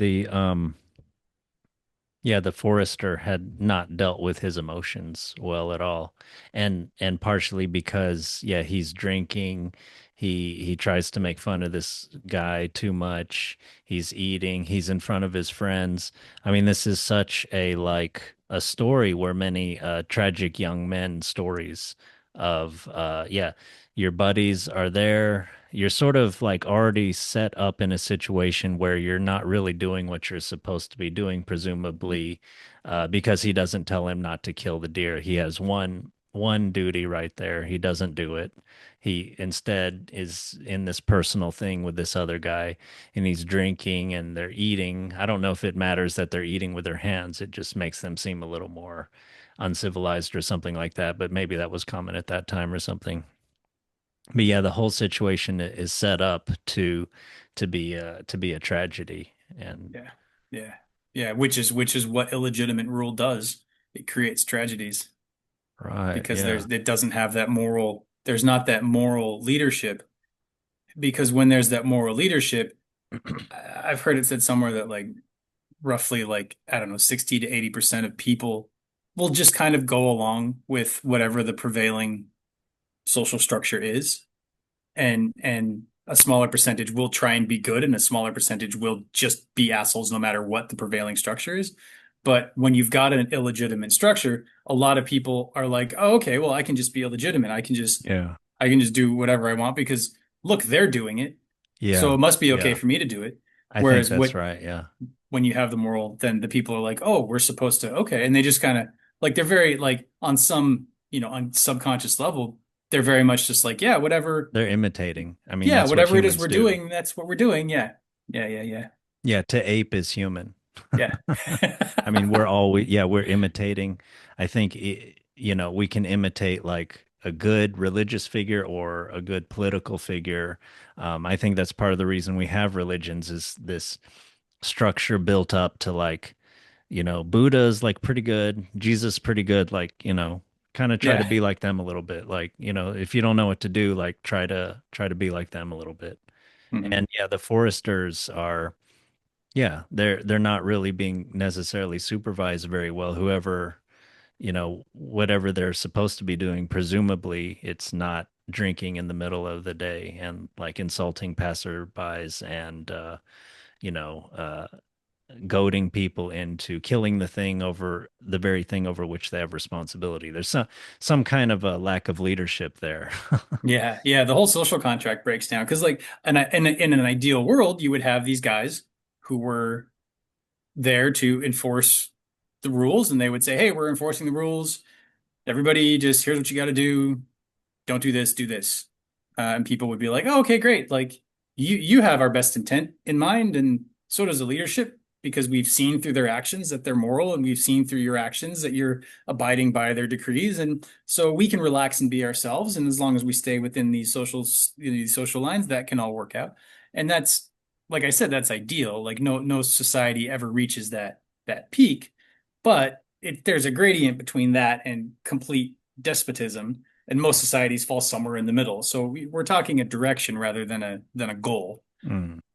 The Yeah, the forester had not dealt with his emotions well at all. And partially because yeah, he's drinking, he tries to make fun of this guy too much. He's eating, he's in front of his friends. I mean, this is such a like a story where many tragic young men stories of yeah, your buddies are there. You're sort of like already set up in a situation where you're not really doing what you're supposed to be doing, presumably, because he doesn't tell him not to kill the deer. He has one duty right there. He doesn't do it. He instead is in this personal thing with this other guy, and he's drinking and they're eating. I don't know if it matters that they're eating with their hands. It just makes them seem a little more uncivilized or something like that. But maybe that was common at that time or something. But yeah, the whole situation is set up to be a tragedy, and Yeah. Yeah. Yeah. Which is what illegitimate rule does. It creates tragedies right, because yeah, it doesn't have there's not that moral leadership. Because when there's that moral leadership, I've heard it said somewhere that like roughly like, I don't know, 60 to 80% of people will just kind of go along with whatever the prevailing social structure is. And a smaller percentage will try and be good, and a smaller percentage will just be assholes no matter what the prevailing structure is. But when you've got an illegitimate structure, a lot of people are like, "Oh, okay, well, I can just be illegitimate. yeah, I can just do whatever I want because look, they're doing it, so yeah, it must be okay yeah. for me to do it." I think Whereas that's right. Yeah, when you have the moral, then the people are like, "Oh, we're supposed to okay," and they just kind of like they're very like on some on subconscious level, they're very much just like, "Yeah, whatever." they're imitating. I mean, Yeah, that's what whatever it is humans we're do. doing, that's what we're doing. Yeah. Yeah, yeah, yeah. Yeah, to ape is human. Yeah. I mean, we're always, yeah, we're imitating. I think, we can imitate like a good religious figure or a good political figure. I think that's part of the reason we have religions is this structure built up to like, Buddha's like pretty good, Jesus pretty good, like, kind of try to Yeah. be like them a little bit. Like, if you don't know what to do, like try to be like them a little bit. Mhm. And yeah, the foresters are yeah, they're not really being necessarily supervised very well. Whoever, whatever they're supposed to be doing, presumably it's not drinking in the middle of the day and like insulting passerbys and you know, uh goading people into killing the very thing over which they have responsibility. There's some kind of a lack of leadership there. Yeah, yeah, the whole social contract breaks down because like in an ideal world, you would have these guys who were there to enforce the rules, and they would say, "Hey, we're enforcing the rules. Everybody just here's what you got to do. Don't do this, do this." And people would be like, "Oh, okay, great. Like you have our best intent in mind, and so does the leadership, because we've seen through their actions that they're moral, and we've seen through your actions that you're abiding by their decrees, and so we can relax and be ourselves. And as long as we stay within these social lines, that can all work out." And that's like I said, that's ideal. Like no society ever reaches that peak, but there's a gradient between that and complete despotism, and most societies fall somewhere in the middle. So we're talking a direction rather than a goal. Mm.